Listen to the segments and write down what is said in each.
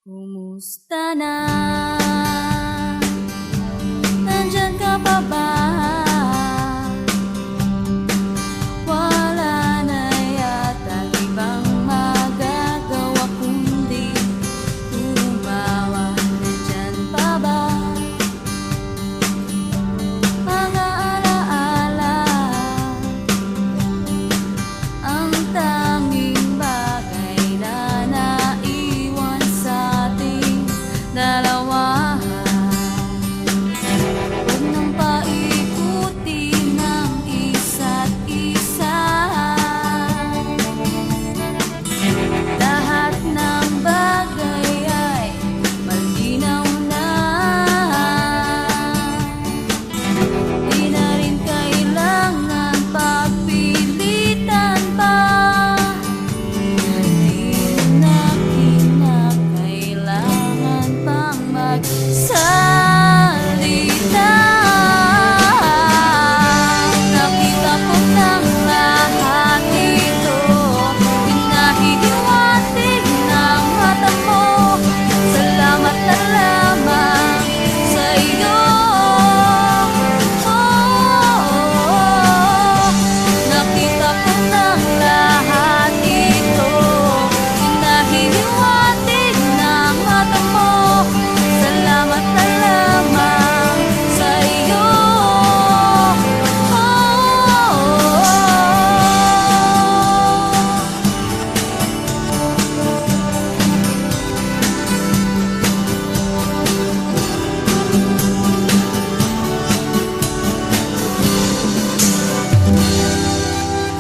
Kumusta na? Nandiyan ka pa ba? Wala na yata ibang magagawa kundi tumawa. Nandiyan pa ba? Mga alaala, ang tanging bagay na naiwan sa ating dalawa. Huwag nang paikutin ng isa't isa. Lahat ng bagay ay malinaw na. Di na rin kailangan pagpilitan pa. Di na kinakailangan pang magsalita. Nakita ko ng lahat ito, hinahihiwatig ng mata mo. Salamat na lamang sa iyo. Nakita ko ng lahat ito, hinahihiwatig ng mata mo. Salamat na lamang sa iyo.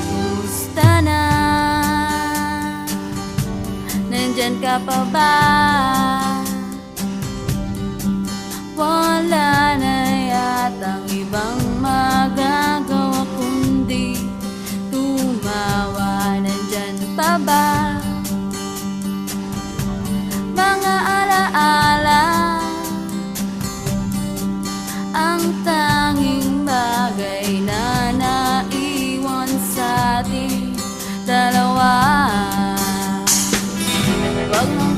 Kumusta na? Nandyan ka pa ba? Wala na yatang ibang magagawa kundi tumawa. Nandyan pa ba? Mga alaala, ang tanging bagay na naiwan sa ating dalawa. Huwag nang